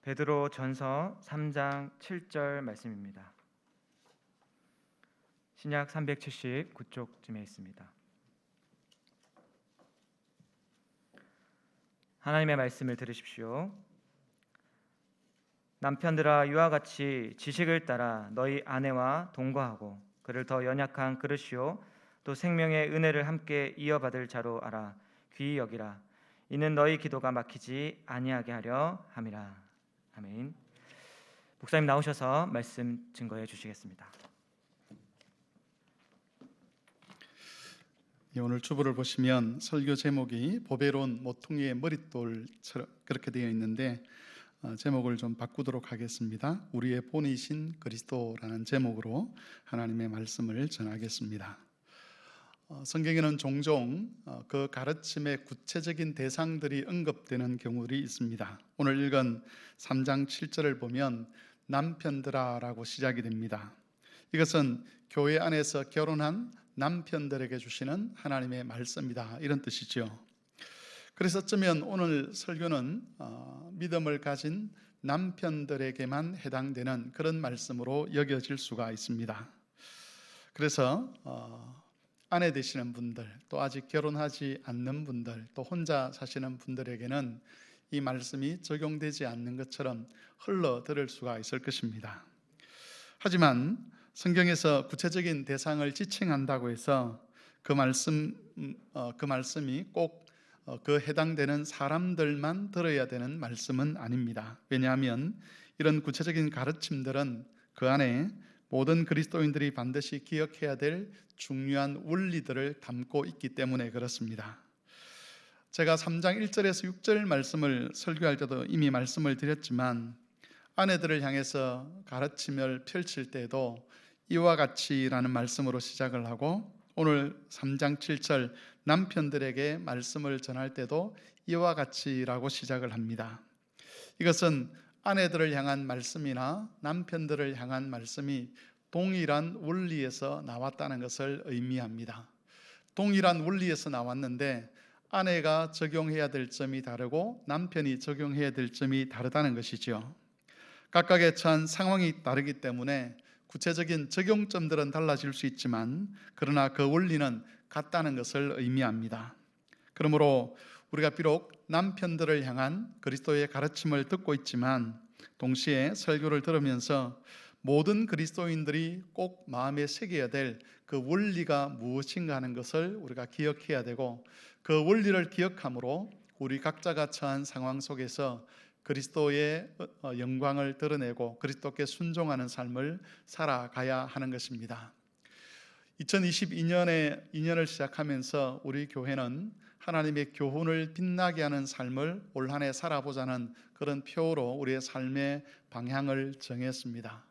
베드로 전서 3장 7절 말씀입니다. 신약 379쪽쯤에 있습니다. 하나님의 말씀을 들으십시오. 남편들아, 이와 같이 지식을 따라 너희 아내와 동거하고 그를 더 연약한 그릇이요 또 생명의 은혜를 함께 이어받을 자로 알아 귀히 여기라. 이는 너희 기도가 막히지 아니하게 하려 함이라. 아멘. 목사님 나오셔서 말씀 증거해 주시겠습니다. 오늘 주보를 보시면 설교 제목이 보배로운 모퉁이의 머릿돌처럼 그렇게 되어 있는데 제목을 좀 바꾸도록 하겠습니다. 우리의 본이신 그리스도라는 제목으로 하나님의 말씀을 전하겠습니다. 성경에는 종종 그 가르침의 구체적인 대상들이 언급되는 경우들이 있습니다. 오늘 읽은 3장 7절을 보면 남편들아 라고 시작이 됩니다. 이것은 교회 안에서 결혼한 남편들에게 주시는 하나님의 말씀이다, 이런 뜻이죠. 그래서 어쩌면 오늘 설교는 믿음을 가진 남편들에게만 해당되는 그런 말씀으로 여겨질 수가 있습니다. 그래서 아내 되시는 분들, 또 아직 결혼하지 않는 분들, 또 혼자 사시는 분들에게는 이 말씀이 적용되지 않는 것처럼 흘러 들을 수가 있을 것입니다. 하지만 성경에서 구체적인 대상을 지칭한다고 해서 그 말씀이 꼭 그 해당되는 사람들만 들어야 되는 말씀은 아닙니다. 왜냐하면 이런 구체적인 가르침들은 그 안에 모든 그리스도인들이 반드시 기억해야 될 중요한 원리들을 담고 있기 때문에 그렇습니다. 제가 3장 1절에서 6절 말씀을 설교할 때도 이미 말씀을 드렸지만 아내들을 향해서 가르침을 펼칠 때도 이와 같이라는 말씀으로 시작을 하고 오늘 3장 7절 남편들에게 말씀을 전할 때도 이와 같이라고 시작을 합니다. 이것은 아내들을 향한 말씀이나 남편들을 향한 말씀이 동일한 원리에서 나왔다는 것을 의미합니다. 동일한 원리에서 나왔는데 아내가 적용해야 될 점이 다르고 남편이 적용해야 될 점이 다르다는 것이죠. 각각의 처한 상황이 다르기 때문에 구체적인 적용점들은 달라질 수 있지만 그러나 그 원리는 같다는 것을 의미합니다. 그러므로 우리가 비록 남편들을 향한 그리스도의 가르침을 듣고 있지만 동시에 설교를 들으면서 모든 그리스도인들이 꼭 마음에 새겨야 될 그 원리가 무엇인가 하는 것을 우리가 기억해야 되고 그 원리를 기억함으로 우리 각자가 처한 상황 속에서 그리스도의 영광을 드러내고 그리스도께 순종하는 삶을 살아가야 하는 것입니다. 2022년을 시작하면서 우리 교회는 하나님의 교훈을 빛나게 하는 삶을 올 한 해 살아보자는 그런 표어로 우리의 삶의 방향을 정했습니다.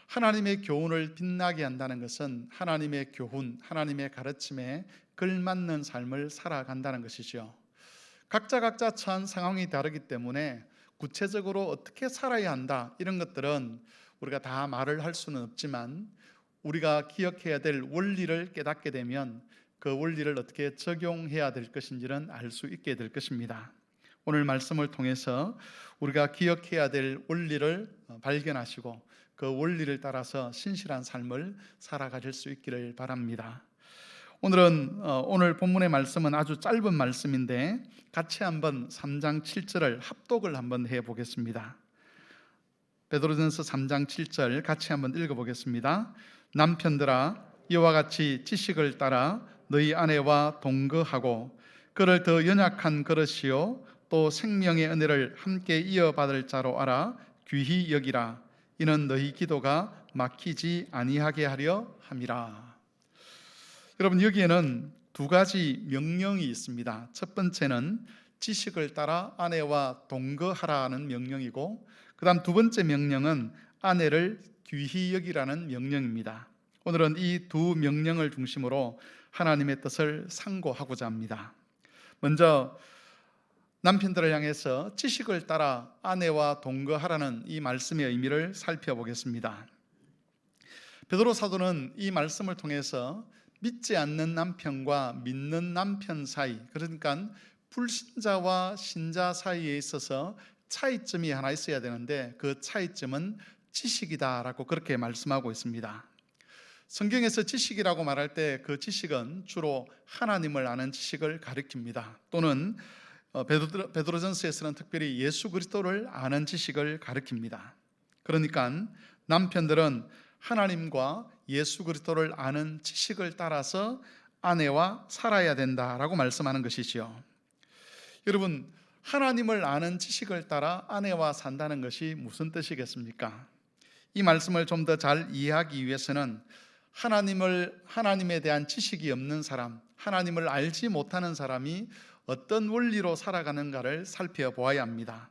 하나님의 교훈을 빛나게 한다는 것은 하나님의 교훈, 하나님의 가르침에 걸맞는 삶을 살아간다는 것이죠. 각자 처한 상황이 다르기 때문에 구체적으로 어떻게 살아야 한다, 이런 것들은 우리가 다 말을 할 수는 없지만 우리가 기억해야 될 원리를 깨닫게 되면 그 원리를 어떻게 적용해야 될 것인지는 알 수 있게 될 것입니다. 오늘 말씀을 통해서 우리가 기억해야 될 원리를 발견하시고 그 원리를 따라서 신실한 삶을 살아가실 수 있기를 바랍니다. 오늘 본문의 말씀은 아주 짧은 말씀인데 같이 한번 3장 7절을 합독을 한번 해보겠습니다. 베드로전서 3장 7절 같이 한번 읽어보겠습니다. 남편들아, 이와 같이 지식을 따라 너희 아내와 동거하고 그를 더 연약한 그릇이요 또 생명의 은혜를 함께 이어받을 자로 알아 귀히 여기라. 이는 너희 기도가 막히지 아니하게 하려 함이라. 여러분, 여기에는 두 가지 명령이 있습니다. 첫 번째는 지식을 따라 아내와 동거하라는 명령이고 그 다음 두 번째 명령은 아내를 귀히 여기라는 명령입니다. 오늘은 이 두 명령을 중심으로 하나님의 뜻을 상고하고자 합니다. 먼저 남편들을 향해서 지식을 따라 아내와 동거하라는 이 말씀의 의미를 살펴보겠습니다. 베드로 사도는 이 말씀을 통해서 믿지 않는 남편과 믿는 남편 사이, 그러니까 불신자와 신자 사이에 있어서 차이점이 하나 있어야 되는데 그 차이점은 지식이다라고 그렇게 말씀하고 있습니다. 성경에서 지식이라고 말할 때 그 지식은 주로 하나님을 아는 지식을 가리킵니다. 또는 베드로전서에서는 특별히 예수 그리스도를 아는 지식을 가리킵니다. 그러니까 남편들은 하나님과 예수 그리스도를 아는 지식을 따라서 아내와 살아야 된다라고 말씀하는 것이지요. 여러분, 하나님을 아는 지식을 따라 아내와 산다는 것이 무슨 뜻이겠습니까? 이 말씀을 좀 더 잘 이해하기 위해서는 하나님에 대한 지식이 없는 사람, 하나님을 알지 못하는 사람이 어떤 원리로 살아가는가를 살펴보아야 합니다.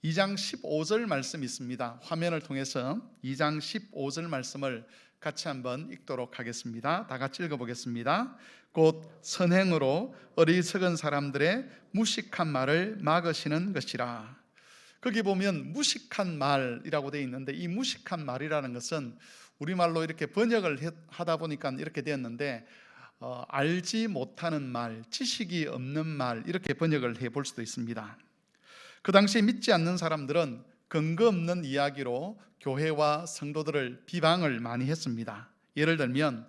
2장 15절 말씀이 있습니다. 화면을 통해서 2장 15절 말씀을 같이 한번 읽도록 하겠습니다. 다 같이 읽어보겠습니다. 곧 선행으로 어리석은 사람들의 무식한 말을 막으시는 것이라. 거기 보면 무식한 말이라고 되어 있는데, 이 무식한 말이라는 것은 우리말로 이렇게 번역을 하다 보니까 이렇게 되었는데, 알지 못하는 말, 지식이 없는 말, 이렇게 번역을 해볼 수도 있습니다. 그 당시에 믿지 않는 사람들은 근거 없는 이야기로 교회와 성도들을 비방을 많이 했습니다. 예를 들면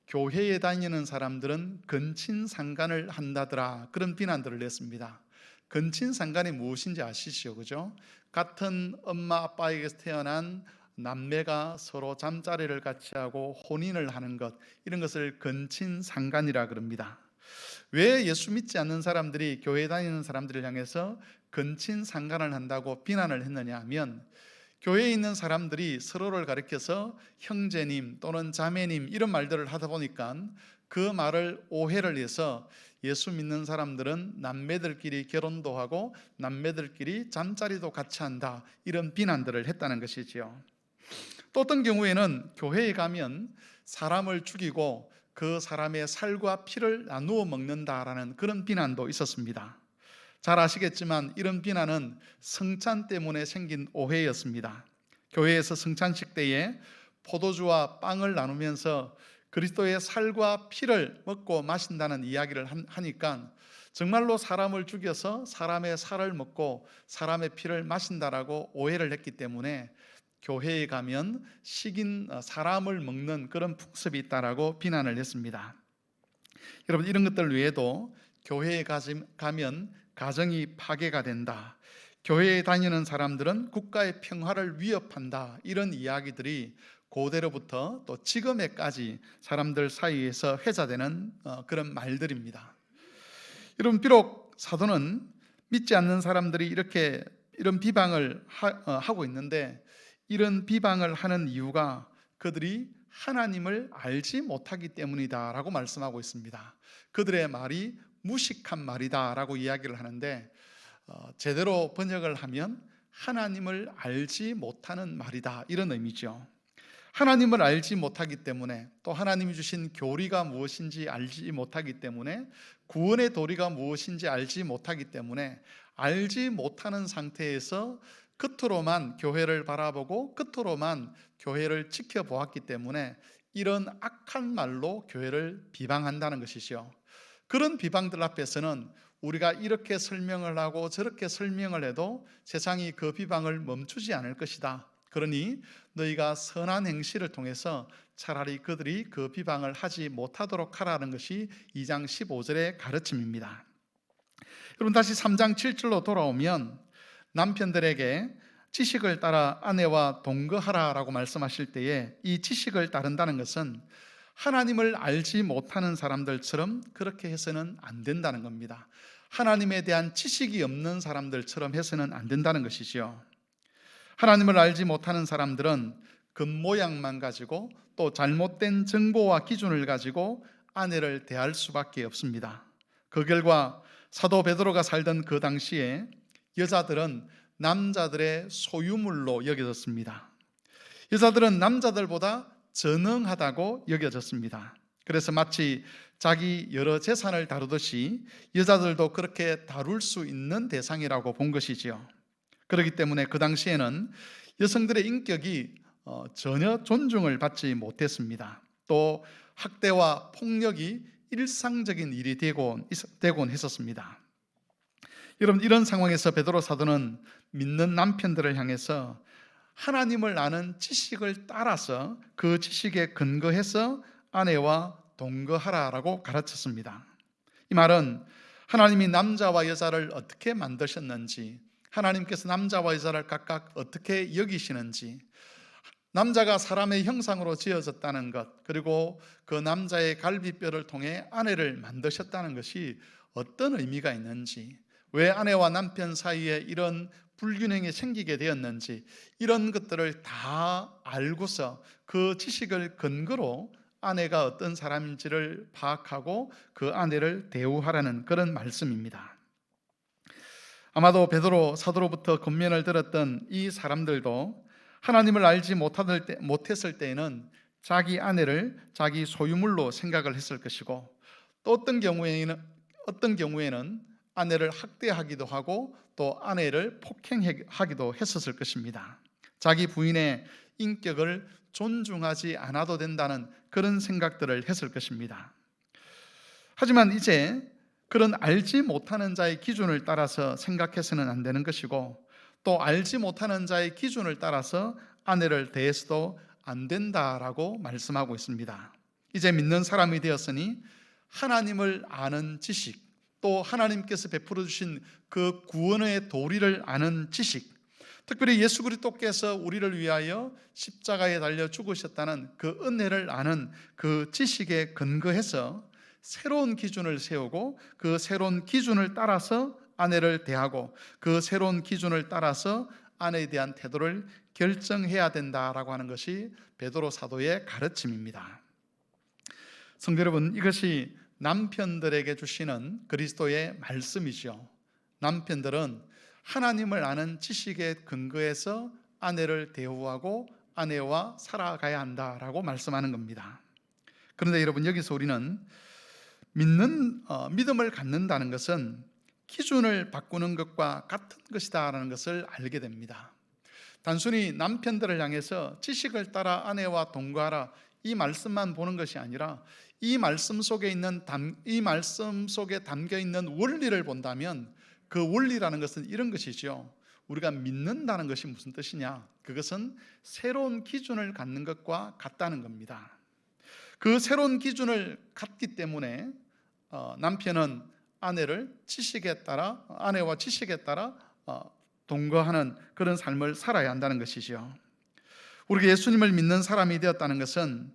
교회에 다니는 사람들은 근친상간을 한다더라, 그런 비난들을 냈습니다. 근친상간이 무엇인지 아시죠? 그죠? 같은 엄마 아빠에게서 태어난 남매가 서로 잠자리를 같이 하고 혼인을 하는 것, 이런 것을 근친상간이라 그럽니다. 왜 예수 믿지 않는 사람들이 교회 다니는 사람들을 향해서 근친상간을 한다고 비난을 했느냐 하면, 교회에 있는 사람들이 서로를 가리켜서 형제님 또는 자매님 이런 말들을 하다 보니까 그 말을 오해를 해서 예수 믿는 사람들은 남매들끼리 결혼도 하고 남매들끼리 잠자리도 같이 한다, 이런 비난들을 했다는 것이지요. 또 어떤 경우에는 교회에 가면 사람을 죽이고 그 사람의 살과 피를 나누어 먹는다라는 그런 비난도 있었습니다. 잘 아시겠지만 이런 비난은 성찬 때문에 생긴 오해였습니다. 교회에서 성찬식 때에 포도주와 빵을 나누면서 그리스도의 살과 피를 먹고 마신다는 이야기를 하니까 정말로 사람을 죽여서 사람의 살을 먹고 사람의 피를 마신다라고 오해를 했기 때문에 교회에 가면 식인 사람을 먹는 그런 풍습이 있다라고 비난을 했습니다. 여러분, 이런 것들 외에도 교회에 가면 가정이 파괴가 된다, 교회에 다니는 사람들은 국가의 평화를 위협한다, 이런 이야기들이 고대로부터 또 지금에까지 사람들 사이에서 회자되는 그런 말들입니다. 여러분, 비록 사도는 믿지 않는 사람들이 이런 비방을 하고 있는데, 이런 비방을 하는 이유가 그들이 하나님을 알지 못하기 때문이다라고 말씀하고 있습니다. 그들의 말이 무식한 말이다라고 이야기를 하는데, 제대로 번역을 하면 하나님을 알지 못하는 말이다, 이런 의미죠. 하나님을 알지 못하기 때문에, 또 하나님이 주신 교리가 무엇인지 알지 못하기 때문에, 구원의 도리가 무엇인지 알지 못하기 때문에, 알지 못하는 상태에서 겉으로만 교회를 바라보고 겉으로만 교회를 지켜보았기 때문에 이런 악한 말로 교회를 비방한다는 것이죠. 그런 비방들 앞에서는 우리가 이렇게 설명을 하고 저렇게 설명을 해도 세상이 그 비방을 멈추지 않을 것이다. 그러니 너희가 선한 행실을 통해서 차라리 그들이 그 비방을 하지 못하도록 하라는 것이 2장 15절의 가르침입니다. 여러분, 다시 3장 7절로 돌아오면 남편들에게 지식을 따라 아내와 동거하라라고 말씀하실 때에 이 지식을 따른다는 것은 하나님을 알지 못하는 사람들처럼 그렇게 해서는 안 된다는 겁니다. 하나님에 대한 지식이 없는 사람들처럼 해서는 안 된다는 것이지요. 하나님을 알지 못하는 사람들은 겉모양만 가지고 또 잘못된 정보와 기준을 가지고 아내를 대할 수밖에 없습니다. 그 결과 사도 베드로가 살던 그 당시에 여자들은 남자들의 소유물로 여겨졌습니다. 여자들은 남자들보다 전능하다고 여겨졌습니다. 그래서 마치 자기 여러 재산을 다루듯이 여자들도 그렇게 다룰 수 있는 대상이라고 본 것이지요. 그렇기 때문에 그 당시에는 여성들의 인격이 전혀 존중을 받지 못했습니다. 또 학대와 폭력이 일상적인 일이 되곤 했었습니다. 여러분, 이런 상황에서 베드로 사도는 믿는 남편들을 향해서 하나님을 아는 지식을 따라서 그 지식에 근거해서 아내와 동거하라라고 가르쳤습니다. 이 말은 하나님이 남자와 여자를 어떻게 만드셨는지, 하나님께서 남자와 여자를 각각 어떻게 여기시는지, 남자가 사람의 형상으로 지어졌다는 것, 그리고 그 남자의 갈비뼈를 통해 아내를 만드셨다는 것이 어떤 의미가 있는지, 왜 아내와 남편 사이에 이런 불균형이 생기게 되었는지, 이런 것들을 다 알고서 그 지식을 근거로 아내가 어떤 사람인지를 파악하고 그 아내를 대우하라는 그런 말씀입니다. 아마도 베드로 사도로부터 권면을 들었던 이 사람들도 하나님을 알지 못했을 때에는 자기 아내를 자기 소유물로 생각을 했을 것이고, 또 어떤 경우에는 아내를 학대하기도 하고 또 아내를 폭행하기도 했었을 것입니다. 자기 부인의 인격을 존중하지 않아도 된다는 그런 생각들을 했을 것입니다. 하지만 이제 그런 알지 못하는 자의 기준을 따라서 생각해서는 안 되는 것이고, 또 알지 못하는 자의 기준을 따라서 아내를 대해서도 안 된다라고 말씀하고 있습니다. 이제 믿는 사람이 되었으니 하나님을 아는 지식, 또 하나님께서 베풀어 주신 그 구원의 도리를 아는 지식, 특별히 예수 그리스도께서 우리를 위하여 십자가에 달려 죽으셨다는 그 은혜를 아는 그 지식에 근거해서 새로운 기준을 세우고, 그 새로운 기준을 따라서 아내를 대하고, 그 새로운 기준을 따라서 아내에 대한 태도를 결정해야 된다라고 하는 것이 베드로 사도의 가르침입니다. 성도 여러분, 이것이 남편들에게 주시는 그리스도의 말씀이죠. 남편들은 하나님을 아는 지식에 근거해서 아내를 대우하고 아내와 살아가야 한다라고 말씀하는 겁니다. 그런데 여러분, 여기서 우리는 믿음을 갖는다는 것은 기준을 바꾸는 것과 같은 것이다라는 것을 알게 됩니다. 단순히 남편들을 향해서 지식을 따라 아내와 동거하라, 이 말씀만 보는 것이 아니라 이 말씀 속에 담겨 있는 원리를 본다면, 그 원리라는 것은 이런 것이죠. 우리가 믿는다는 것이 무슨 뜻이냐? 그것은 새로운 기준을 갖는 것과 같다는 겁니다. 그 새로운 기준을 갖기 때문에 남편은 아내와 지식에 따라 동거하는 그런 삶을 살아야 한다는 것이죠. 우리가 예수님을 믿는 사람이 되었다는 것은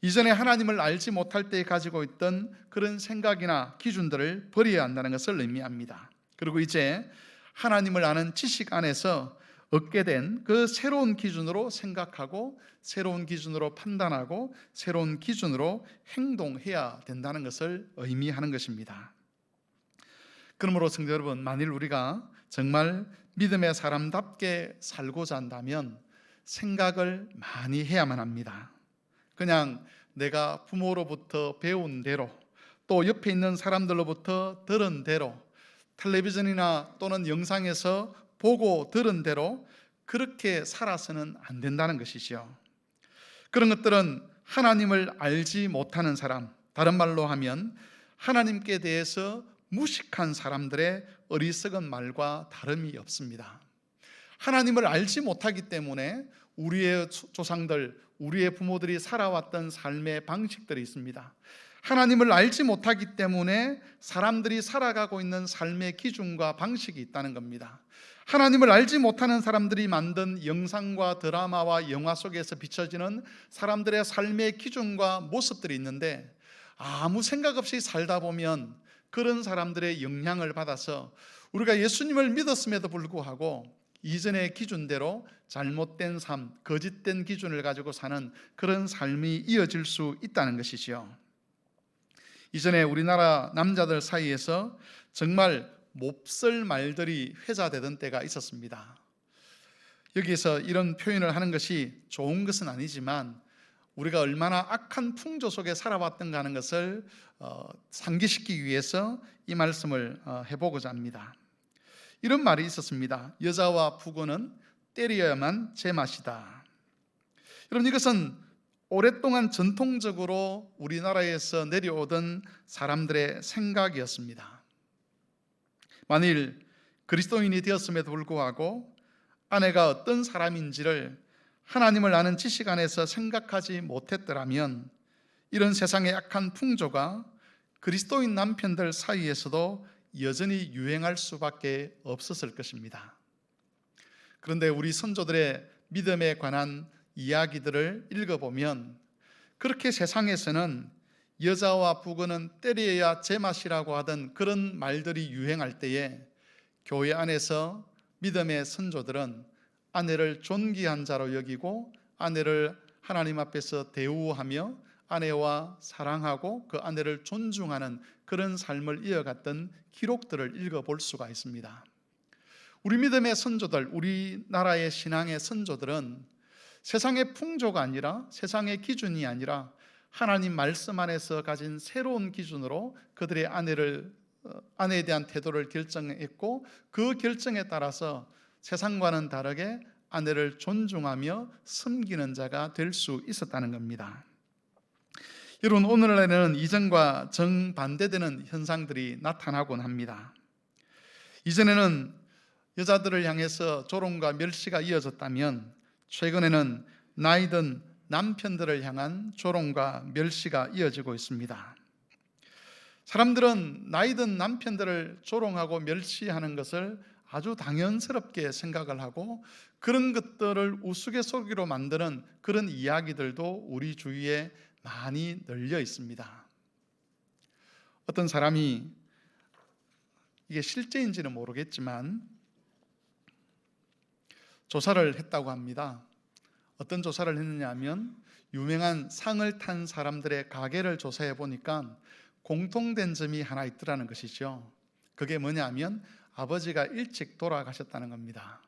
이전에 하나님을 알지 못할 때 가지고 있던 그런 생각이나 기준들을 버려야 한다는 것을 의미합니다. 그리고 이제 하나님을 아는 지식 안에서 얻게 된 그 새로운 기준으로 생각하고, 새로운 기준으로 판단하고, 새로운 기준으로 행동해야 된다는 것을 의미하는 것입니다. 그러므로 성도 여러분, 만일 우리가 정말 믿음의 사람답게 살고자 한다면 생각을 많이 해야만 합니다. 그냥 내가 부모로부터 배운 대로, 또 옆에 있는 사람들로부터 들은 대로, 텔레비전이나 또는 영상에서 보고 들은 대로 그렇게 살아서는 안 된다는 것이죠. 그런 것들은 하나님을 알지 못하는 사람, 다른 말로 하면 하나님께 대해서 무식한 사람들의 어리석은 말과 다름이 없습니다. 하나님을 알지 못하기 때문에 우리의 조상들, 우리의 부모들이 살아왔던 삶의 방식들이 있습니다. 하나님을 알지 못하기 때문에 사람들이 살아가고 있는 삶의 기준과 방식이 있다는 겁니다. 하나님을 알지 못하는 사람들이 만든 영상과 드라마와 영화 속에서 비춰지는 사람들의 삶의 기준과 모습들이 있는데, 아무 생각 없이 살다 보면 그런 사람들의 영향을 받아서 우리가 예수님을 믿었음에도 불구하고 이전의 기준대로 잘못된 삶, 거짓된 기준을 가지고 사는 그런 삶이 이어질 수 있다는 것이지요. 이전에 우리나라 남자들 사이에서 정말 몹쓸 말들이 회자되던 때가 있었습니다. 여기서 이런 표현을 하는 것이 좋은 것은 아니지만 우리가 얼마나 악한 풍조 속에 살아왔던가 하는 것을 상기시키기 위해서 이 말씀을 해보고자 합니다. 이런 말이 있었습니다. 여자와 부고는 때려야만 제맛이다. 여러분, 이것은 오랫동안 전통적으로 우리나라에서 내려오던 사람들의 생각이었습니다. 만일 그리스도인이 되었음에도 불구하고 아내가 어떤 사람인지를 하나님을 아는 지식 안에서 생각하지 못했더라면 이런 세상의 악한 풍조가 그리스도인 남편들 사이에서도 여전히 유행할 수밖에 없었을 것입니다. 그런데 우리 선조들의 믿음에 관한 이야기들을 읽어보면 그렇게 세상에서는 여자와 부부는 때려야 제맛이라고 하던 그런 말들이 유행할 때에 교회 안에서 믿음의 선조들은 아내를 존귀한 자로 여기고 아내를 하나님 앞에서 대우하며 아내와 사랑하고 그 아내를 존중하는 그런 삶을 이어갔던 기록들을 읽어볼 수가 있습니다. 우리 믿음의 선조들, 우리나라의 신앙의 선조들은 세상의 풍조가 아니라 세상의 기준이 아니라 하나님 말씀 안에서 가진 새로운 기준으로 그들의 아내에 대한 태도를 결정했고 그 결정에 따라서 세상과는 다르게 아내를 존중하며 섬기는 자가 될 수 있었다는 겁니다. 여러분, 오늘날에는 이전과 정반대되는 현상들이 나타나곤 합니다. 이전에는 여자들을 향해서 조롱과 멸시가 이어졌다면 최근에는 나이든 남편들을 향한 조롱과 멸시가 이어지고 있습니다. 사람들은 나이든 남편들을 조롱하고 멸시하는 것을 아주 당연스럽게 생각을 하고 그런 것들을 우스갯소리로 만드는 그런 이야기들도 우리 주위에 많이 널려 있습니다. 어떤 사람이 이게 실제인지는 모르겠지만 조사를 했다고 합니다. 어떤 조사를 했느냐 하면 유명한 상을 탄 사람들의 가계를 조사해 보니까 공통된 점이 하나 있더라는 것이죠. 그게 뭐냐 하면 아버지가 일찍 돌아가셨다는 겁니다.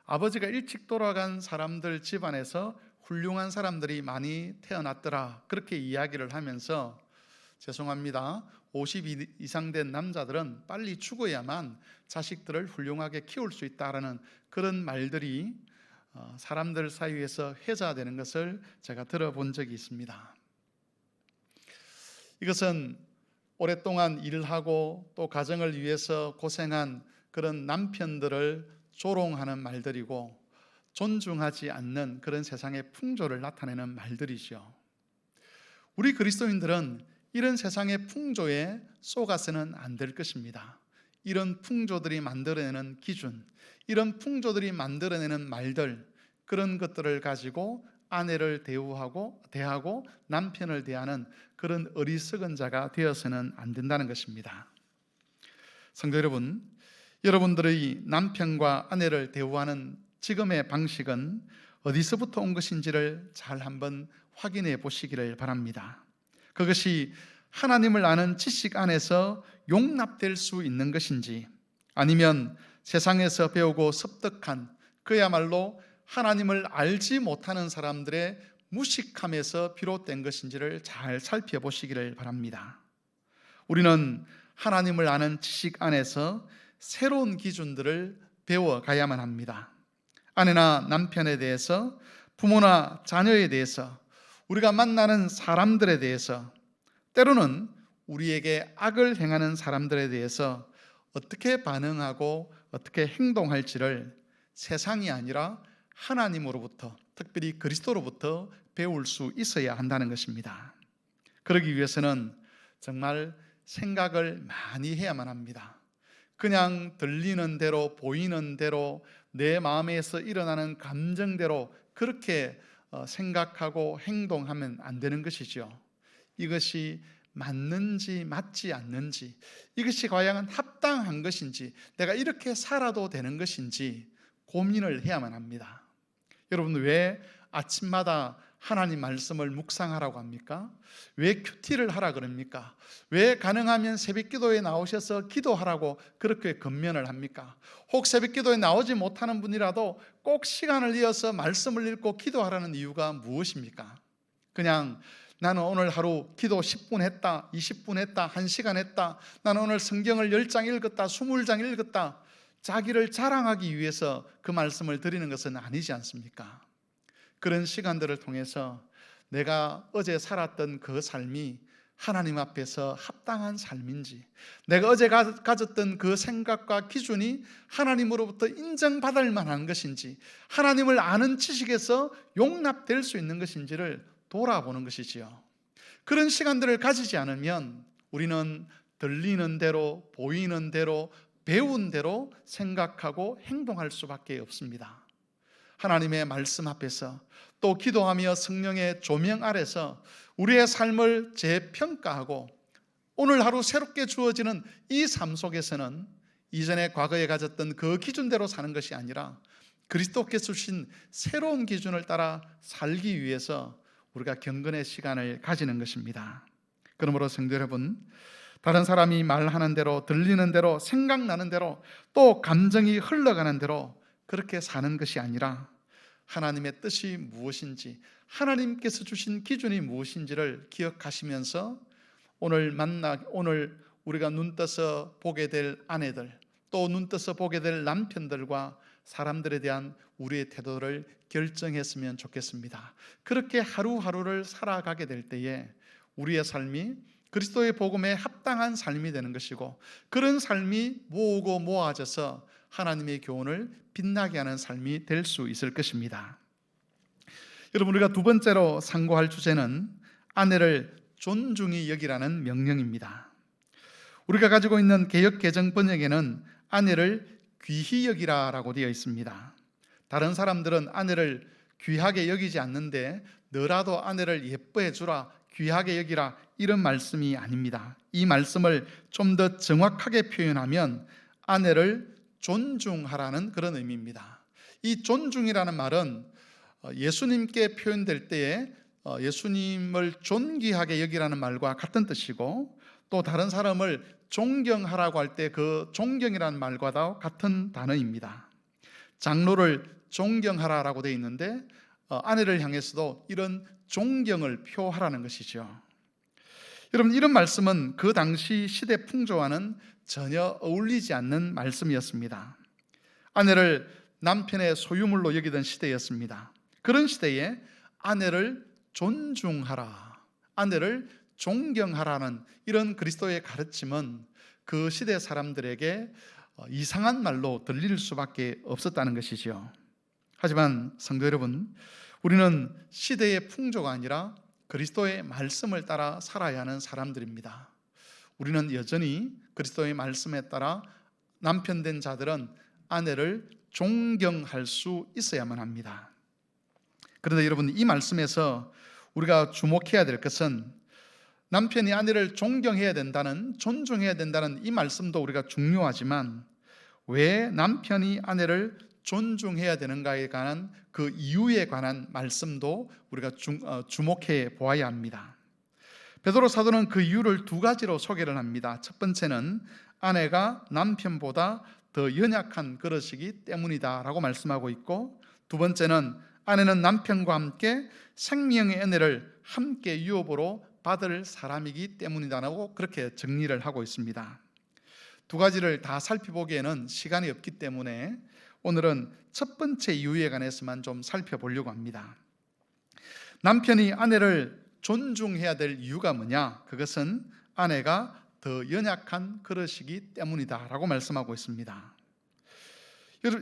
아버지가 일찍 돌아간 사람들 집안에서 훌륭한 사람들이 많이 태어났더라, 그렇게 이야기를 하면서 죄송합니다, 50 이상 된 남자들은 빨리 죽어야만 자식들을 훌륭하게 키울 수 있다라는 그런 말들이 사람들 사이에서 회자되는 것을 제가 들어본 적이 있습니다. 이것은 오랫동안 일을 하고 또 가정을 위해서 고생한 그런 남편들을 조롱하는 말들이고 존중하지 않는 그런 세상의 풍조를 나타내는 말들이죠. 우리 그리스도인들은 이런 세상의 풍조에 속아서는 안 될 것입니다. 이런 풍조들이 만들어내는 기준, 이런 풍조들이 만들어내는 말들, 그런 것들을 가지고 아내를 대하고 남편을 대하는 그런 어리석은 자가 되어서는 안 된다는 것입니다. 성도 여러분, 여러분들의 남편과 아내를 대우하는 지금의 방식은 어디서부터 온 것인지를 잘 한번 확인해 보시기를 바랍니다. 그것이 하나님을 아는 지식 안에서 용납될 수 있는 것인지, 아니면 세상에서 배우고 습득한 그야말로 하나님을 알지 못하는 사람들의 무식함에서 비롯된 것인지를 잘 살펴보시기를 바랍니다. 우리는 하나님을 아는 지식 안에서 새로운 기준들을 배워가야만 합니다. 아내나 남편에 대해서, 부모나 자녀에 대해서, 우리가 만나는 사람들에 대해서, 때로는 우리에게 악을 행하는 사람들에 대해서 어떻게 반응하고 어떻게 행동할지를 세상이 아니라 하나님으로부터, 특별히 그리스도로부터 배울 수 있어야 한다는 것입니다. 그러기 위해서는 정말 생각을 많이 해야만 합니다. 그냥 들리는 대로, 보이는 대로, 내 마음에서 일어나는 감정대로 그렇게 생각하고 행동하면 안 되는 것이죠. 이것이 맞는지 맞지 않는지, 이것이 과연 합당한 것인지, 내가 이렇게 살아도 되는 것인지 고민을 해야만 합니다. 여러분, 왜 아침마다 하나님 말씀을 묵상하라고 합니까? 왜 큐티를 하라 그럽니까? 왜 가능하면 새벽기도에 나오셔서 기도하라고 그렇게 권면을 합니까? 혹 새벽기도에 나오지 못하는 분이라도 꼭 시간을 이어서 말씀을 읽고 기도하라는 이유가 무엇입니까? 그냥 나는 오늘 하루 기도 10분 했다, 20분 했다, 1시간 했다, 나는 오늘 성경을 10장 읽었다, 20장 읽었다, 자기를 자랑하기 위해서 그 말씀을 드리는 것은 아니지 않습니까? 그런 시간들을 통해서 내가 어제 살았던 그 삶이 하나님 앞에서 합당한 삶인지, 내가 어제 가졌던 그 생각과 기준이 하나님으로부터 인정받을 만한 것인지, 하나님을 아는 지식에서 용납될 수 있는 것인지를 돌아보는 것이지요. 그런 시간들을 가지지 않으면 우리는 들리는 대로, 보이는 대로, 배운 대로 생각하고 행동할 수밖에 없습니다. 하나님의 말씀 앞에서, 또 기도하며 성령의 조명 아래서 우리의 삶을 재평가하고 오늘 하루 새롭게 주어지는 이 삶 속에서는 이전에 과거에 가졌던 그 기준대로 사는 것이 아니라 그리스도께서 주신 새로운 기준을 따라 살기 위해서 우리가 경건의 시간을 가지는 것입니다. 그러므로 성도 여러분, 다른 사람이 말하는 대로, 들리는 대로, 생각나는 대로, 또 감정이 흘러가는 대로 그렇게 사는 것이 아니라 하나님의 뜻이 무엇인지, 하나님께서 주신 기준이 무엇인지를 기억하시면서 오늘 우리가 눈떠서 보게 될 아내들, 또 눈떠서 보게 될 남편들과 사람들에 대한 우리의 태도를 결정했으면 좋겠습니다. 그렇게 하루하루를 살아가게 될 때에 우리의 삶이 그리스도의 복음에 합당한 삶이 되는 것이고, 그런 삶이 모으고 모아져서 하나님의 교훈을 빛나게 하는 삶이 될 수 있을 것입니다. 여러분, 우리가 두 번째로 상고할 주제는 아내를 존중히 여기라는 명령입니다. 우리가 가지고 있는 개역 개정 번역에는 아내를 귀히 여기라라고 되어 있습니다. 다른 사람들은 아내를 귀하게 여기지 않는데 너라도 아내를 예뻐해 주라, 귀하게 여기라, 이런 말씀이 아닙니다. 이 말씀을 좀 더 정확하게 표현하면 아내를 존중하라는 그런 의미입니다. 이 존중이라는 말은 예수님께 표현될 때에 예수님을 존귀하게 여기라는 말과 같은 뜻이고, 또 다른 사람을 존경하라고 할 때 그 존경이라는 말과도 같은 단어입니다. 장로를 존경하라라고 되어 있는데 아내를 향해서도 이런 존경을 표하라는 것이죠. 여러분, 이런 말씀은 그 당시 시대 풍조와는 전혀 어울리지 않는 말씀이었습니다. 아내를 남편의 소유물로 여기던 시대였습니다. 그런 시대에 아내를 존중하라, 아내를 존경하라는 이런 그리스도의 가르침은 그 시대 사람들에게 이상한 말로 들릴 수밖에 없었다는 것이죠. 하지만 성도 여러분, 우리는 시대의 풍조가 아니라 그리스도의 말씀을 따라 살아야 하는 사람들입니다. 우리는 여전히 그리스도의 말씀에 따라 남편 된 자들은 아내를 존경할 수 있어야만 합니다. 그런데 여러분, 이 말씀에서 우리가 주목해야 될 것은 남편이 아내를 존경해야 된다는, 존중해야 된다는 이 말씀도 우리가 중요하지만 왜 남편이 아내를 존중해야 되는가에 관한 그 이유에 관한 말씀도 우리가 주목해 보아야 합니다. 베드로 사도는 그 이유를 두 가지로 소개를 합니다. 첫 번째는 아내가 남편보다 더 연약한 그릇이기 때문이다 라고 말씀하고 있고, 두 번째는 아내는 남편과 함께 생명의 은혜를 함께 유업으로 받을 사람이기 때문이다라고 그렇게 정리를 하고 있습니다. 두 가지를 다 살펴보기에는 시간이 없기 때문에 오늘은 첫 번째 이유에 관해서만 좀 살펴보려고 합니다. 남편이 아내를 존중해야 될 이유가 뭐냐? 그것은 아내가 더 연약한 그릇이기 때문이다 라고 말씀하고 있습니다.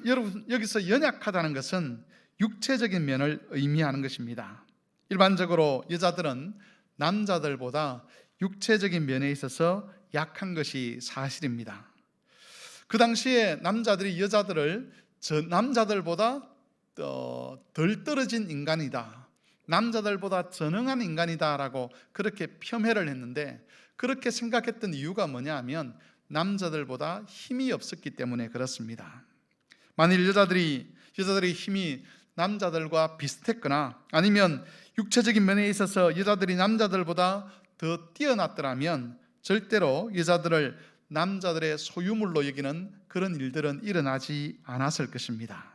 여러분, 여기서 연약하다는 것은 육체적인 면을 의미하는 것입니다. 일반적으로 여자들은 남자들보다 육체적인 면에 있어서 약한 것이 사실입니다. 그 당시에 남자들이 여자들을 남자들보다 덜 떨어진 인간이다, 남자들보다 전능한 인간이다 라고 그렇게 폄훼를 했는데, 그렇게 생각했던 이유가 뭐냐 하면 남자들보다 힘이 없었기 때문에 그렇습니다. 만일 여자들이 힘이 남자들과 비슷했거나 아니면 육체적인 면에 있어서 여자들이 남자들보다 더 뛰어났더라면 절대로 여자들을 남자들의 소유물로 여기는 그런 일들은 일어나지 않았을 것입니다.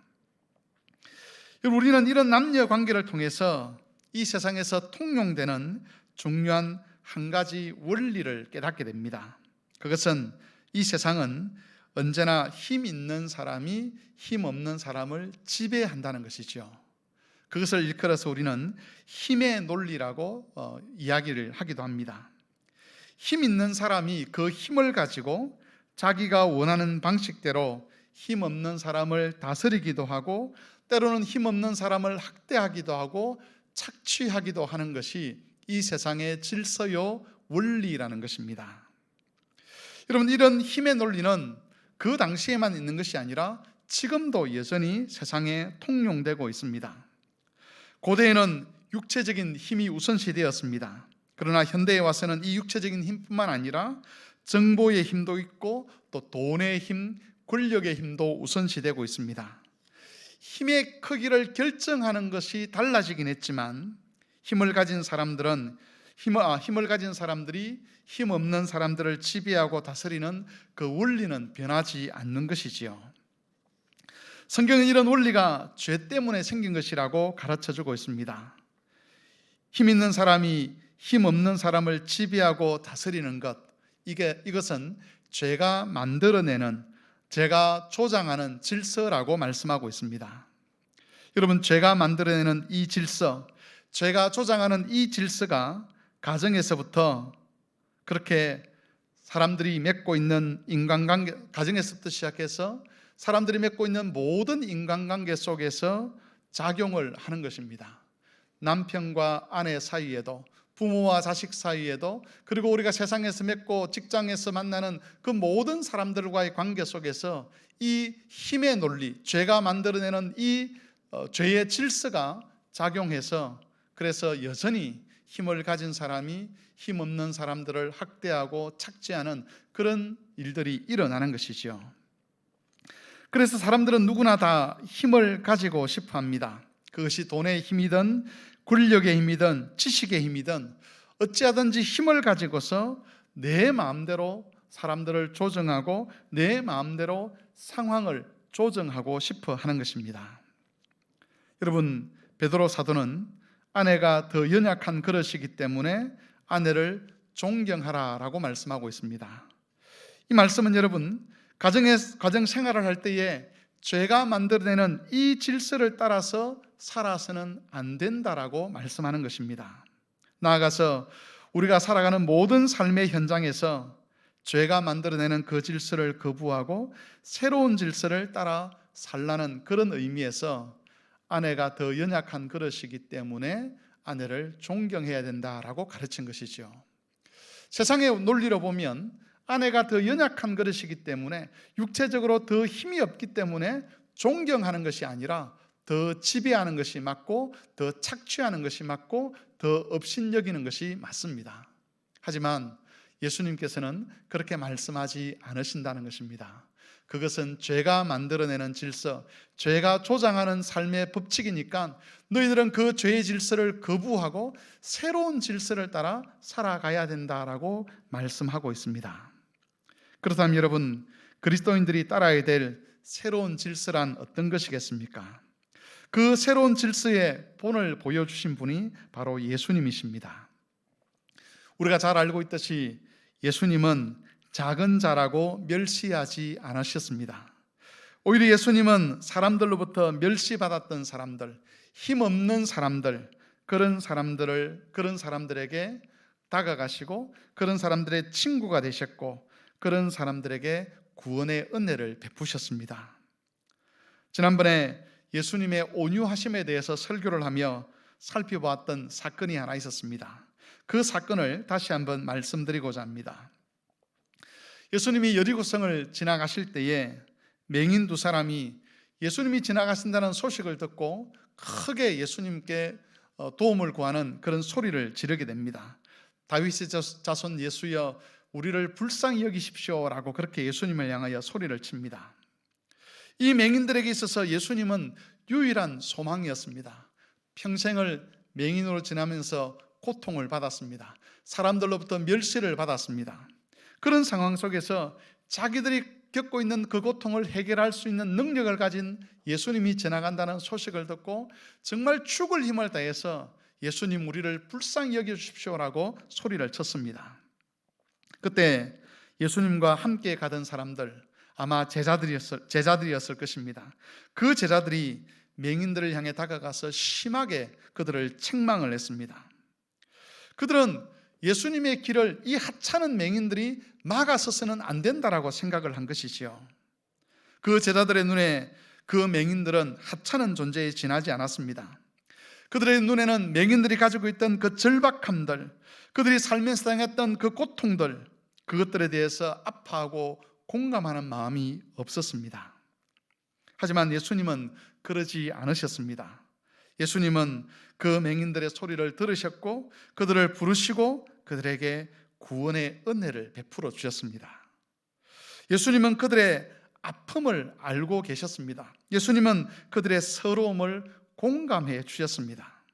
우리는 이런 남녀 관계를 통해서 이 세상에서 통용되는 중요한 한 가지 원리를 깨닫게 됩니다. 그것은 이 세상은 언제나 힘 있는 사람이 힘 없는 사람을 지배한다는 것이죠. 그것을 일컬어서 우리는 힘의 논리라고 이야기를 하기도 합니다. 힘 있는 사람이 그 힘을 가지고 자기가 원하는 방식대로 힘 없는 사람을 다스리기도 하고 때로는 힘 없는 사람을 학대하기도 하고 착취하기도 하는 것이 이 세상의 질서요 원리라는 것입니다. 여러분, 이런 힘의 논리는 그 당시에만 있는 것이 아니라 지금도 여전히 세상에 통용되고 있습니다. 고대에는 육체적인 힘이 우선시되었습니다. 그러나 현대에 와서는 이 육체적인 힘뿐만 아니라 정보의 힘도 있고 또 돈의 힘, 권력의 힘도 우선시되고 있습니다. 힘의 크기를 결정하는 것이 달라지긴 했지만 힘을 가진 사람들이 힘 없는 사람들을 지배하고 다스리는 그 원리는 변하지 않는 것이지요. 성경은 이런 원리가 죄 때문에 생긴 것이라고 가르쳐주고 있습니다. 힘 있는 사람이 힘 없는 사람을 지배하고 다스리는 것, 이것은 죄가 만들어내는, 죄가 조장하는 질서라고 말씀하고 있습니다. 여러분, 죄가 만들어내는 이 질서, 죄가 조장하는 이 질서가 가정에서부터 그렇게 사람들이 맺고 있는 인간관계, 가정에서부터 시작해서 사람들이 맺고 있는 모든 인간관계 속에서 작용을 하는 것입니다. 남편과 아내 사이에도, 부모와 자식 사이에도, 그리고 우리가 세상에서 맺고 직장에서 만나는 그 모든 사람들과의 관계 속에서 이 힘의 논리, 죄가 만들어내는 이 죄의 질서가 작용해서, 그래서 여전히 힘을 가진 사람이 힘 없는 사람들을 학대하고 착취하는 그런 일들이 일어나는 것이죠. 그래서 사람들은 누구나 다 힘을 가지고 싶어 합니다. 그것이 돈의 힘이든 권력의 힘이든 지식의 힘이든 어찌하든지 힘을 가지고서 내 마음대로 사람들을 조정하고 내 마음대로 상황을 조정하고 싶어 하는 것입니다. 여러분, 베드로 사도는 아내가 더 연약한 그릇이기 때문에 아내를 존경하라라고 말씀하고 있습니다. 이 말씀은 여러분, 가정 생활을 할 때에 죄가 만들어내는 이 질서를 따라서 살아서는 안 된다라고 말씀하는 것입니다. 나아가서 우리가 살아가는 모든 삶의 현장에서 죄가 만들어내는 그 질서를 거부하고 새로운 질서를 따라 살라는 그런 의미에서 아내가 더 연약한 그릇이기 때문에 아내를 존경해야 된다라고 가르친 것이죠. 세상의 논리로 보면 아내가 더 연약한 그릇이기 때문에, 육체적으로 더 힘이 없기 때문에 존경하는 것이 아니라 더 지배하는 것이 맞고 더 착취하는 것이 맞고 더 업신여기는 것이 맞습니다. 하지만 예수님께서는 그렇게 말씀하지 않으신다는 것입니다. 그것은 죄가 만들어내는 질서, 죄가 조장하는 삶의 법칙이니까 너희들은 그 죄의 질서를 거부하고 새로운 질서를 따라 살아가야 된다라고 말씀하고 있습니다. 그렇다면 여러분, 그리스도인들이 따라야 될 새로운 질서란 어떤 것이겠습니까? 그 새로운 질서의 본을 보여주신 분이 바로 예수님이십니다. 우리가 잘 알고 있듯이 예수님은 작은 자라고 멸시하지 않으셨습니다. 오히려 예수님은 사람들로부터 멸시받았던 사람들, 힘없는 사람들, 그런 사람들에게 다가가시고 그런 사람들의 친구가 되셨고 그런 사람들에게 구원의 은혜를 베푸셨습니다. 지난번에 예수님의 온유하심에 대해서 설교를 하며 살펴보았던 사건이 하나 있었습니다. 그 사건을 다시 한번 말씀드리고자 합니다. 예수님이 여리고성을 지나가실 때에 맹인 두 사람이 예수님이 지나가신다는 소식을 듣고 크게 예수님께 도움을 구하는 그런 소리를 지르게 됩니다. 다윗의 자손 예수여, 우리를 불쌍히 여기십시오라고 그렇게 예수님을 향하여 소리를 칩니다. 이 맹인들에게 있어서 예수님은 유일한 소망이었습니다. 평생을 맹인으로 지나면서 고통을 받았습니다. 사람들로부터 멸시를 받았습니다. 그런 상황 속에서 자기들이 겪고 있는 그 고통을 해결할 수 있는 능력을 가진 예수님이 지나간다는 소식을 듣고 정말 죽을 힘을 다해서 예수님, 우리를 불쌍히 여겨주십시오라고 소리를 쳤습니다. 그때 예수님과 함께 가던 사람들, 아마 제자들이었을 것입니다. 그 제자들이 맹인들을 향해 다가가서 심하게 그들을 책망을 했습니다. 그들은 예수님의 길을 이 하찮은 맹인들이 막아서서는 안 된다라고 생각을 한 것이지요. 그 제자들의 눈에 그 맹인들은 하찮은 존재에 지나지 않았습니다. 그들의 눈에는 맹인들이 가지고 있던 그 절박함들, 그들이 살면서 당했던 그 고통들, 그것들에 대해서 아파하고 공감하는 마음이 없었습니다. 하지만 예수님은 그러지 않으셨습니다. 예수님은 그 맹인들의 소리를 들으셨고 그들을 부르시고 그들에게 구원의 은혜를 베풀어 주셨습니다. 예수님은 그들의 아픔을 알고 계셨습니다. 예수님은 그들의 서러움을 공감해 주셨습니다.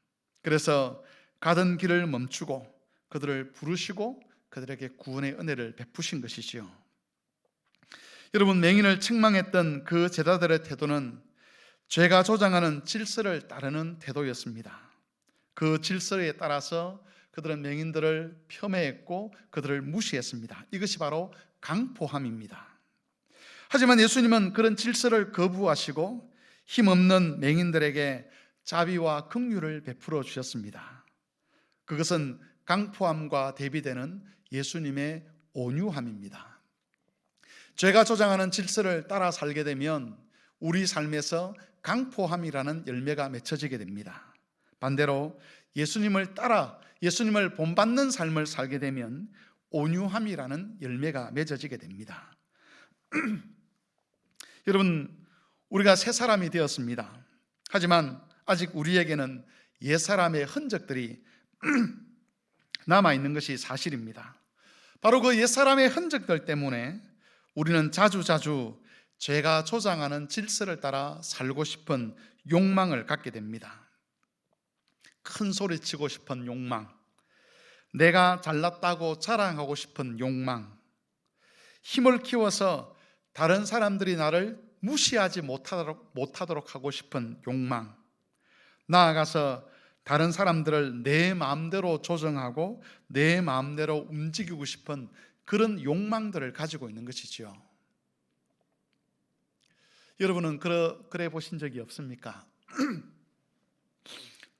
그래서 가던 길을 멈추고 그들을 부르시고 그들에게 구원의 은혜를 베푸신 것이지요. 여러분, 맹인을 책망했던 그 제자들의 태도는 죄가 조장하는 질서를 따르는 태도였습니다. 그 질서에 따라서 그들은 맹인들을 폄훼했고 그들을 무시했습니다. 이것이 바로 강포함입니다. 하지만 예수님은 그런 질서를 거부하시고 힘없는 맹인들에게 자비와 긍휼을 베풀어 주셨습니다. 그것은 강포함과 대비되는 예수님의 온유함입니다. 죄가 조장하는 질서를 따라 살게 되면 우리 삶에서 강포함이라는 열매가 맺혀지게 됩니다. 반대로 예수님을 따라 예수님을 본받는 삶을 살게 되면 온유함이라는 열매가 맺어지게 됩니다. 여러분, 우리가 새 사람이 되었습니다. 하지만 아직 우리에게는 옛사람의 흔적들이 남아있는 것이 사실입니다. 바로 그 옛사람의 흔적들 때문에 우리는 자주자주 죄가 조장하는 질서를 따라 살고 싶은 욕망을 갖게 됩니다. 큰 소리치고 싶은 욕망, 내가 잘났다고 자랑하고 싶은 욕망, 힘을 키워서 다른 사람들이 나를 무시하지 못하도록 하고 싶은 욕망, 나아가서 다른 사람들을 내 마음대로 조정하고 내 마음대로 움직이고 싶은 그런 욕망들을 가지고 있는 것이지요. 여러분은 그래 보신 적이 없습니까?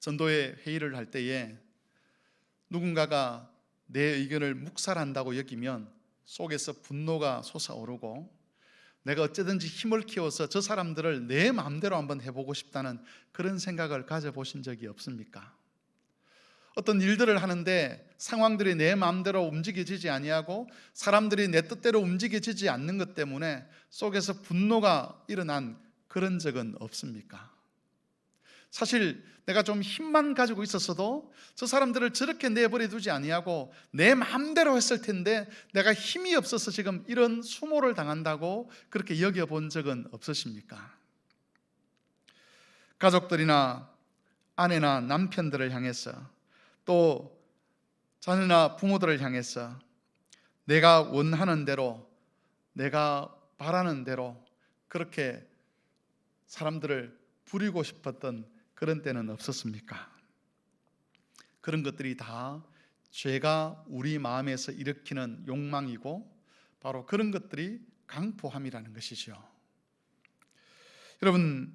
전도회 회의를 할 때에 누군가가 내 의견을 묵살한다고 여기면 속에서 분노가 솟아오르고 내가 어쩌든지 힘을 키워서 저 사람들을 내 마음대로 한번 해보고 싶다는 그런 생각을 가져보신 적이 없습니까? 어떤 일들을 하는데 상황들이 내 마음대로 움직여지지 아니하고 사람들이 내 뜻대로 움직여지지 않는 것 때문에 속에서 분노가 일어난 그런 적은 없습니까? 사실 내가 좀 힘만 가지고 있었어도 저 사람들을 저렇게 내버려 두지 아니하고 내 마음대로 했을 텐데 내가 힘이 없어서 지금 이런 수모를 당한다고 그렇게 여겨본 적은 없으십니까? 가족들이나 아내나 남편들을 향해서 또 자녀나 부모들을 향해서 내가 원하는 대로 내가 바라는 대로 그렇게 사람들을 부리고 싶었던 그런 때는 없었습니까? 그런 것들이 다 죄가 우리 마음에서 일으키는 욕망이고 바로 그런 것들이 강포함이라는 것이죠. 여러분,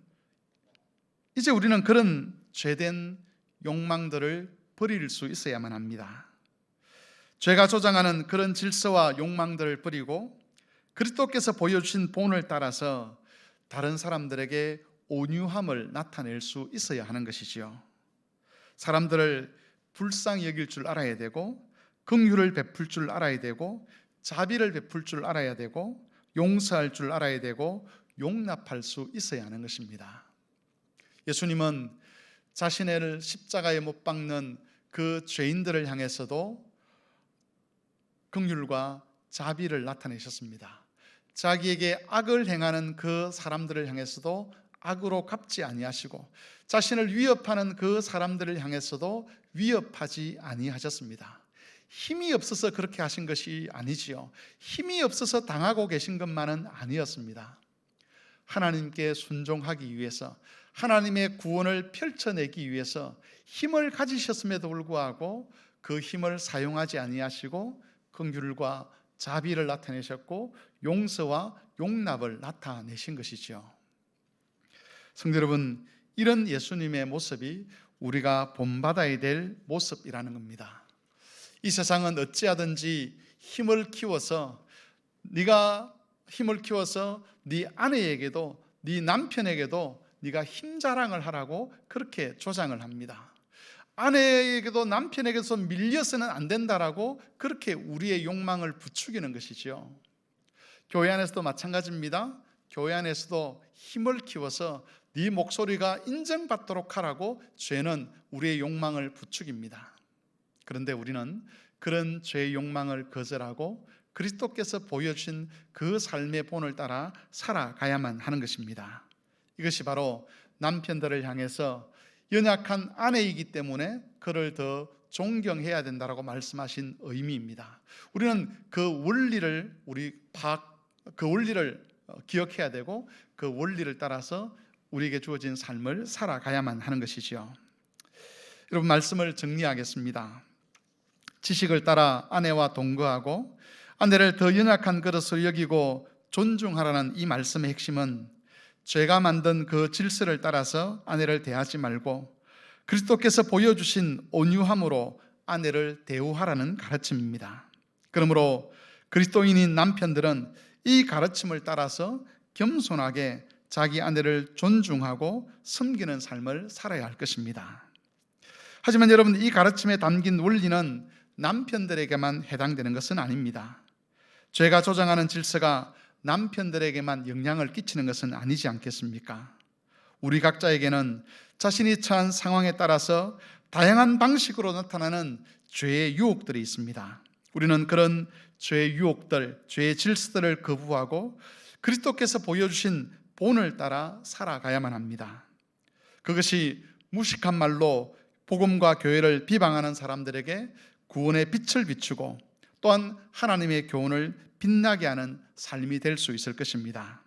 이제 우리는 그런 죄된 욕망들을 버릴 수 있어야만 합니다. 죄가 조장하는 그런 질서와 욕망들을 버리고 그리스도께서 보여주신 본을 따라서 다른 사람들에게 온유함을 나타낼 수 있어야 하는 것이지요. 사람들을 불쌍히 여길 줄 알아야 되고 긍휼을 베풀 줄 알아야 되고 자비를 베풀 줄 알아야 되고 용서할 줄 알아야 되고 용납할 수 있어야 하는 것입니다. 예수님은 자신을 십자가에 못 박는 그 죄인들을 향해서도 긍휼과 자비를 나타내셨습니다. 자기에게 악을 행하는 그 사람들을 향해서도 악으로 갚지 아니하시고 자신을 위협하는 그 사람들을 향해서도 위협하지 아니하셨습니다. 힘이 없어서 그렇게 하신 것이 아니지요. 힘이 없어서 당하고 계신 것만은 아니었습니다. 하나님께 순종하기 위해서 하나님의 구원을 펼쳐내기 위해서 힘을 가지셨음에도 불구하고 그 힘을 사용하지 아니하시고 긍휼과 자비를 나타내셨고 용서와 용납을 나타내신 것이죠. 성도 여러분, 이런 예수님의 모습이 우리가 본받아야 될 모습이라는 겁니다. 이 세상은 어찌하든지 힘을 키워서 네가 힘을 키워서 네 아내에게도 네 남편에게도 네가 힘 자랑을 하라고 그렇게 조장을 합니다. 아내에게도 남편에게서 밀려서는 안 된다라고 그렇게 우리의 욕망을 부추기는 것이죠. 교회 안에서도 마찬가지입니다. 교회 안에서도 힘을 키워서 네 목소리가 인정받도록 하라고 죄는 우리의 욕망을 부추깁니다. 그런데 우리는 그런 죄의 욕망을 거절하고 그리스도께서 보여주신 그 삶의 본을 따라 살아가야만 하는 것입니다. 이것이 바로 남편들을 향해서 연약한 아내이기 때문에 그를 더 존경해야 된다라고 말씀하신 의미입니다. 우리는 그 원리를 기억해야 되고 그 원리를 따라서 우리에게 주어진 삶을 살아가야만 하는 것이지요. 여러분, 말씀을 정리하겠습니다. 지식을 따라 아내와 동거하고 아내를 더 연약한 그릇으로 여기고 존중하라는 이 말씀의 핵심은 죄가 만든 그 질서를 따라서 아내를 대하지 말고 그리스도께서 보여주신 온유함으로 아내를 대우하라는 가르침입니다. 그러므로 그리스도인인 남편들은 이 가르침을 따라서 겸손하게 자기 아내를 존중하고 섬기는 삶을 살아야 할 것입니다. 하지만 여러분, 이 가르침에 담긴 원리는 남편들에게만 해당되는 것은 아닙니다. 죄가 조장하는 질서가 남편들에게만 영향을 끼치는 것은 아니지 않겠습니까? 우리 각자에게는 자신이 처한 상황에 따라서 다양한 방식으로 나타나는 죄의 유혹들이 있습니다. 우리는 그런 죄의 유혹들, 죄의 질서들을 거부하고 그리스도께서 보여주신 본을 따라 살아가야만 합니다. 그것이 무식한 말로 복음과 교회를 비방하는 사람들에게 구원의 빛을 비추고 또한 하나님의 교훈을 빛나게 하는 삶이 될 수 있을 것입니다.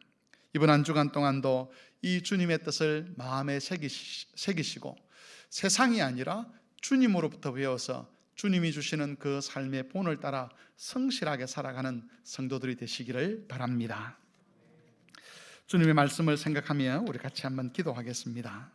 이번 한 주간 동안도 이 주님의 뜻을 마음에 새기시고 세상이 아니라 주님으로부터 배워서 주님이 주시는 그 삶의 본을 따라 성실하게 살아가는 성도들이 되시기를 바랍니다. 주님의 말씀을 생각하며 우리 같이 한번 기도하겠습니다.